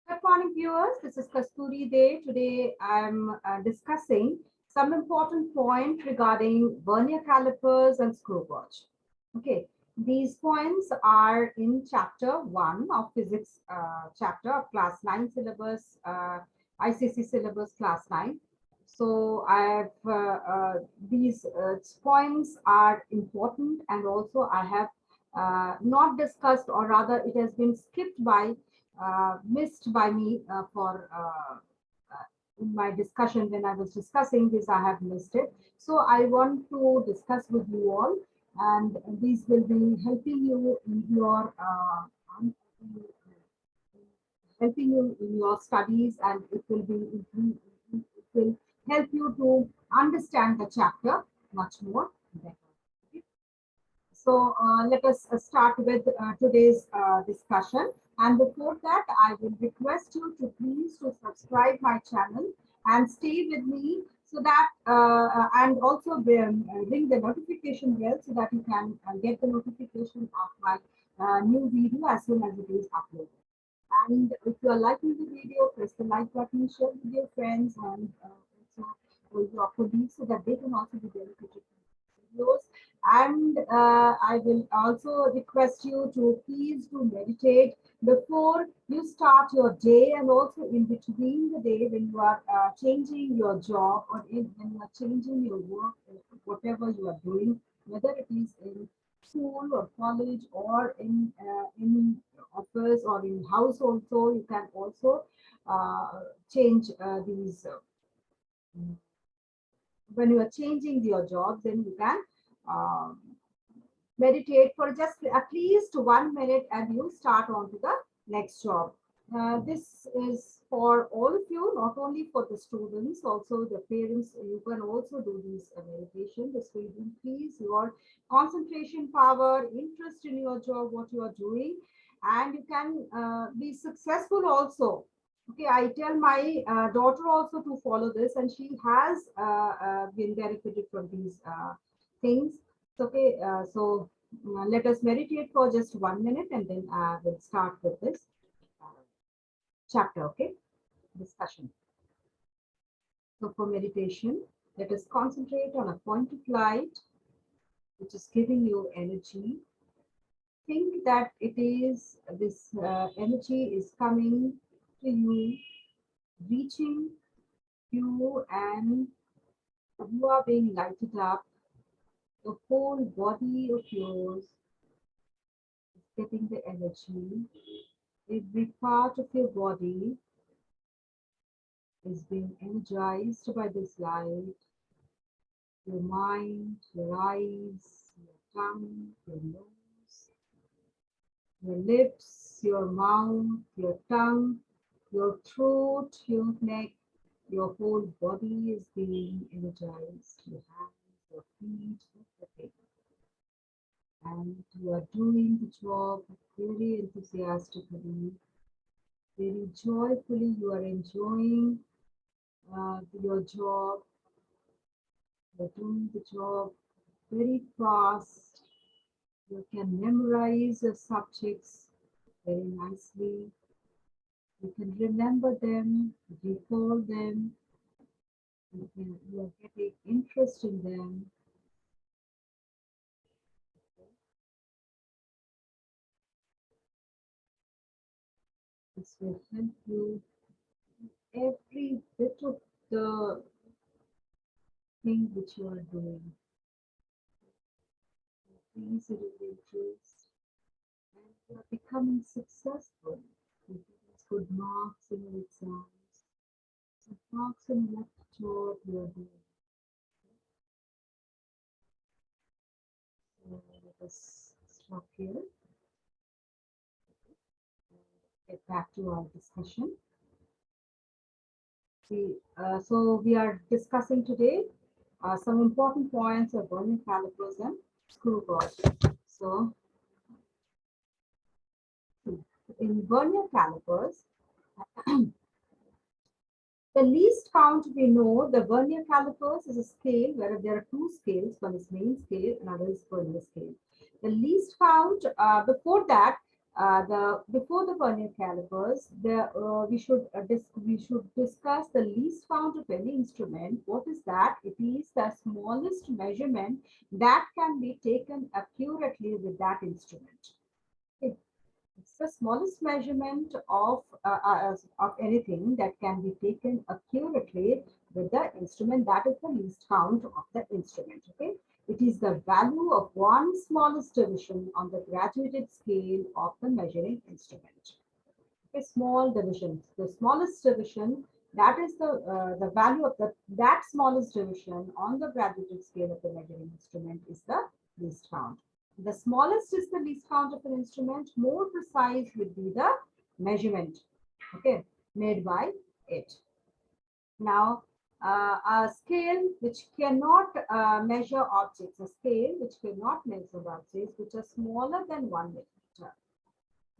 Good morning, viewers. This is Kasturi Day. Today, I'm discussing some important points regarding vernier calipers and screw gauge. Okay, these points are in chapter 1 of physics chapter of class 9 syllabus, ICSE syllabus class 9. So these points are important, and also I have not discussed, or rather it has been skipped by missed by me in my discussion. When I was discussing this, I have missed it. So I want to discuss with you all, and these will be helping you in your studies, and it will help you to understand the chapter much more better. Okay? So let us start with today's discussion. And before that, I will request you to please to subscribe my channel and stay with me, so that and also ring the notification bell, so that you can get the notification of my new video as soon as it is uploaded. And if you are liking the video, press the like button, share with your friends, and also with your colleagues, so that they can also be benefited from the videos. And I will also request you to please do meditate before you start your day, and also in between the day when you are changing your job, or when you are changing your work, whatever you are doing, whether it is in school or college, or in office or in house also, you can also change these when you are changing your job, then you can um, meditate for just at least 1 minute, and you start on to the next job. This is for all of you, not only for the students, also the parents. You can also do this meditation. This will increase your concentration power, interest in your job, what you are doing, and you can be successful also. Okay, I tell my daughter also to follow this, and she has been benefited from these things. Okay, let us meditate for just 1 minute, and then we'll start with this chapter. Okay, discussion. So for meditation, let us concentrate on a point of light which is giving you energy. Think that it is this energy is coming to you, reaching you, and you are being lighted up. The whole body of yours is getting the energy. Every part of your body is being energized by this light. Your mind, your eyes, your tongue, your nose, your lips, your mouth, your tongue, your throat, your neck, your whole body is being energized. Your hands, your feet, everything. And you are doing the job very enthusiastically, very joyfully. You are enjoying your job. You're doing the job very fast. You can memorize your subjects very nicely. You can remember them, recall them. You are getting interest in them. This will help you every bit of the thing which you are doing. Increase it in interest, and you are becoming successful. You get good marks in your exams, good marks in what job you are doing. So let us stop here and get back to our discussion. So we are discussing today some important points of vernier calipers and screw gauge. So in vernier calipers, the least count we know, the vernier calipers is a scale where there are two scales. One is main scale, another is vernier scale. The least count, before that, Before the vernier calipers, we should discuss the least count of any instrument. What is that? It is the smallest measurement that can be taken accurately with that instrument. Okay. It's the smallest measurement of anything that can be taken accurately with the instrument. That is the least count of the instrument. Okay. It is the value of one smallest division on the graduated scale of the measuring instrument. Okay, small divisions. The smallest division, that is the value of that smallest division on the graduated scale of the measuring instrument is the least count. The smallest is the least count of an instrument. More precise would be the measurement, okay, made by it. Now, a scale which cannot measure objects, a scale which cannot measure objects which are smaller than 1 millimeter.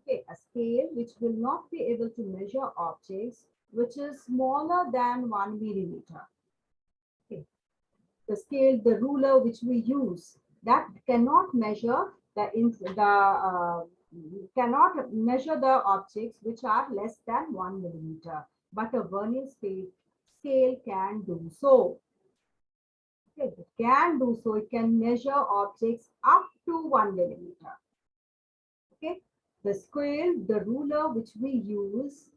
Okay, a scale which will not be able to measure objects which is smaller than 1 millimeter. Okay, the scale, the ruler which we use, that cannot measure cannot measure the objects which are less than 1 millimeter, but a vernier scale can do so. Okay, it can do so. It can measure objects up to 1 millimeter. Okay, the scale, the ruler which we use,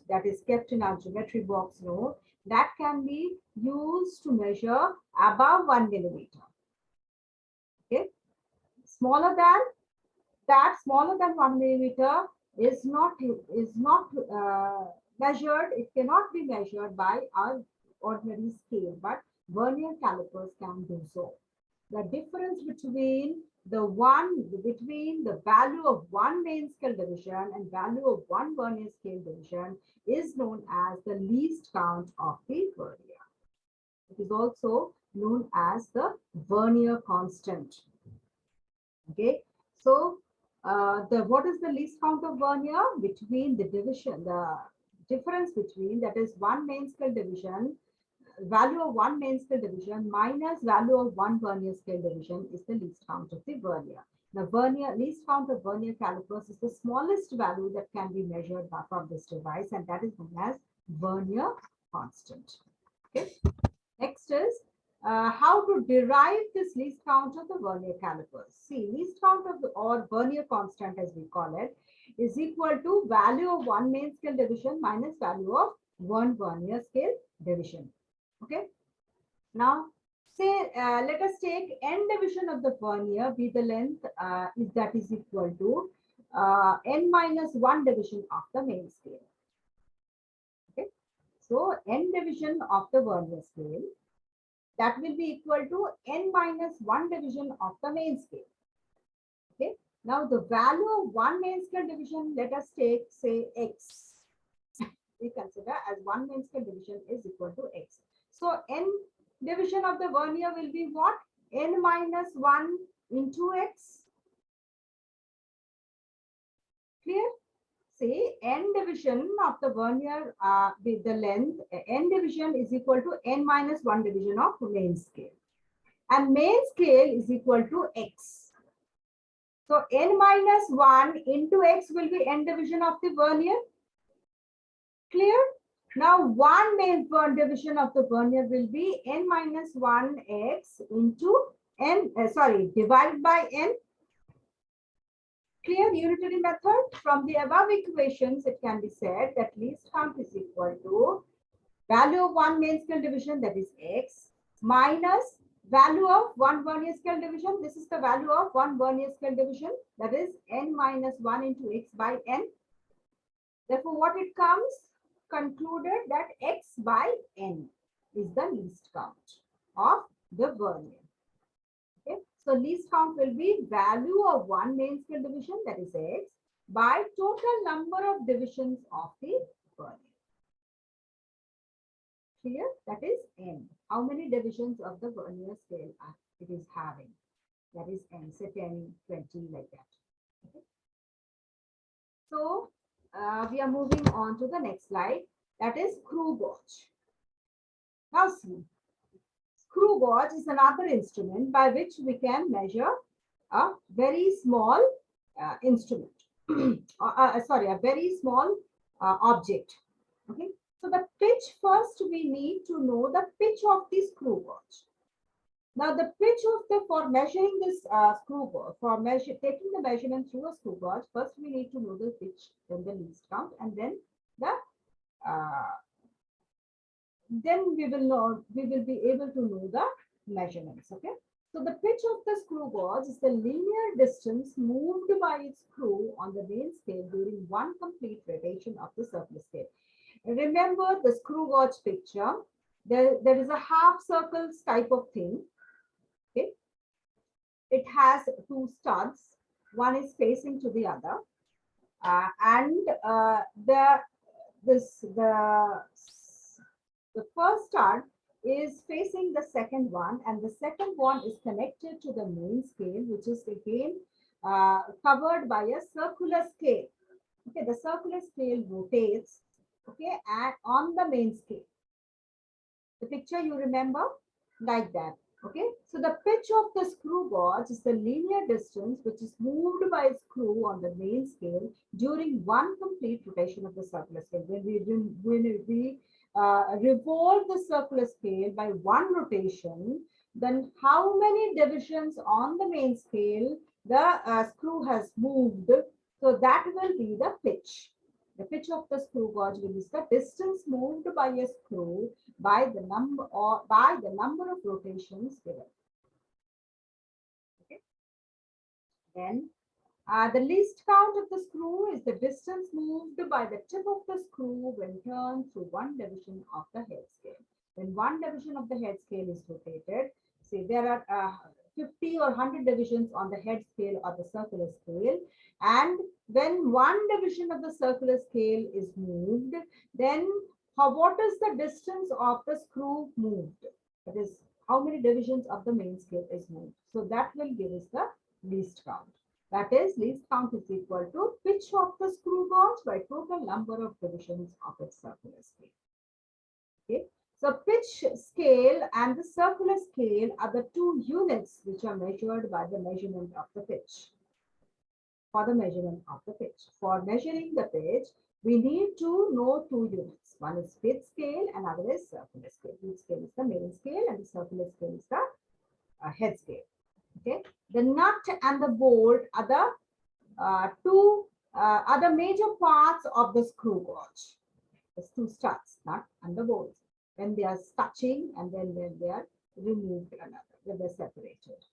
that is kept in our geometry box note, that can be used to measure above 1 millimeter. Okay, smaller than that, smaller than 1 millimeter is not measured. It cannot be measured by our ordinary scale, but vernier calipers can do so. The difference between the value of one main scale division and value of one vernier scale division is known as the least count of the vernier. It is also known as the vernier constant. Okay, so what is the least count of vernier? Between the difference between, that is, one main scale division, value of one main scale division minus value of one vernier scale division is the least count of the vernier. The least count of vernier calipers is the smallest value that can be measured from this device, and that is known as vernier constant. Okay. Next is how to derive this least count of the vernier calipers. See, least count of or vernier constant, as we call it, is equal to value of one main scale division minus value of one vernier scale division. Okay. Now, say let us take n division of the vernier be the length that is equal to n minus 1 division of the main scale. Okay. So n division of the vernier scale, that will be equal to n minus 1 division of the main scale. Okay. Now the value of one main scale division, let us take, say, x. We consider as one main scale division is equal to x. So n division of the vernier will be what? N minus 1 into x. Clear? Say n division of the vernier with the length, n division is equal to n minus 1 division of main scale. And main scale is equal to x. So n minus 1 into x will be n division of the vernier. Clear? Now, one main division of the vernier will be n minus 1x into n, divided by n. Clear? Unitary method. From the above equations, it can be said that least count is equal to value of one main scale division, that is x, minus value of one vernier scale division. This is the value of one vernier scale division, that is n minus 1 into x by n. Therefore, what it comes? Concluded that x by n is the least count of the vernier. Okay, so least count will be value of one main scale division, that is x, by total number of divisions of the vernier. Clear? That is n. How many divisions of the vernier scale it is having? That is n, say 10, 20, like that. Okay. So we are moving on to the next slide, that is screw gauge. Now see, screw gauge is another instrument by which we can measure a very small instrument. sorry, a very small object. Okay. So the pitch, first we need to know the pitch of the screw gauge. Now the pitch of the, for measuring this screw gauge, for taking the measurement through a screw gauge, first we need to know the pitch, then the least count, and then the we will be able to know the measurements. Okay. So the pitch of the screw gauge is the linear distance moved by its screw on the main scale during one complete rotation of the circular scale. Remember the screw gauge picture. There is a half circles type of thing. Okay. It has two studs. One is facing to the other, and the first stud is facing the second one, and the second one is connected to the main scale, which is again covered by a circular scale. Okay, the circular scale rotates, okay, and on the main scale. The picture you remember like that. Okay, so the pitch of the screw gauge is the linear distance which is moved by a screw on the main scale during one complete rotation of the circular scale. When we revolve the circular scale by one rotation, then how many divisions on the main scale the screw has moved? So that will be the pitch. The pitch of the screw gauge is the distance moved by a screw by the number of rotations given. Okay. Then the least count of the screw is the distance moved by the tip of the screw when turned through one division of the head scale. When one division of the head scale is rotated, say there are 50 or 100 divisions on the head scale or the circular scale, and when one division of the circular scale is moved, then what is the distance of the screw moved? That is, how many divisions of the main scale is moved. So that will give us the least count. That is, least count is equal to pitch of the screw gauge by total number of divisions of its circular scale. Okay. So pitch scale and the circular scale are the two units which are measured by the measurement of the pitch. For the measurement of the pitch. For measuring the pitch, we need to know two units. One is pitch scale, another is circular scale. Pitch scale is the main scale and the circular scale is the head scale. Okay. The nut and the bolt are the two other major parts of the screw gauge. There's two studs, nut and the bolt. When they are touching and then when they are removed another, when they're separated.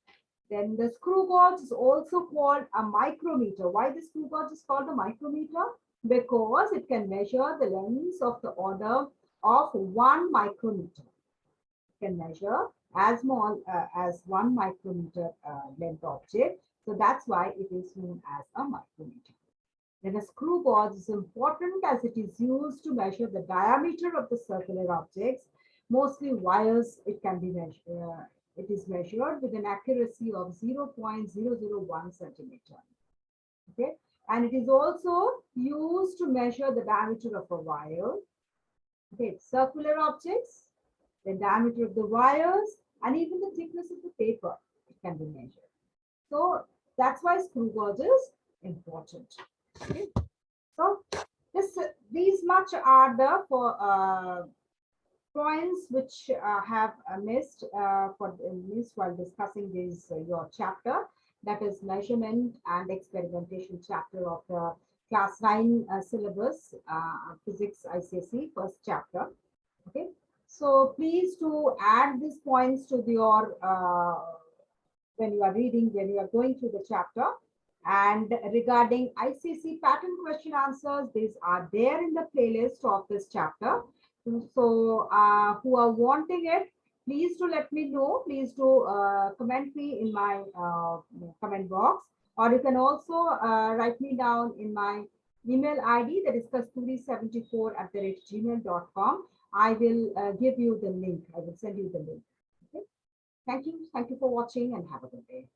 Then the screw gauge is also called a micrometer. Why the screw gauge is called a micrometer? Because it can measure the length of the order of 1 micrometer. It can measure as small as 1 micrometer length object. So that's why it is known as a micrometer. Then a screw gauge is important as it is used to measure the diameter of the circular objects. Mostly wires, it can be measured. It is measured with an accuracy of 0.001 centimeter. Okay, and it is also used to measure the diameter of a wire. Okay, circular objects, the diameter of the wires, and even the thickness of the paper, it can be measured. So that's why screw gauge is important. Okay. So these much are the points which have missed while discussing this your chapter, that is measurement and experimentation chapter of the class 9 syllabus, physics ICSE first chapter. Okay, so please to add these points to your when you are reading, when you are going through the chapter. And regarding ICSE pattern question answers, these are there in the playlist of this chapter. So who are wanting it, please do let me know. Please do comment me in my comment box, or you can also write me down in my email ID, that is kasturi74@gmail.com. I will give you the link. I will send you the link. Okay. Thank you. Thank you for watching and have a good day.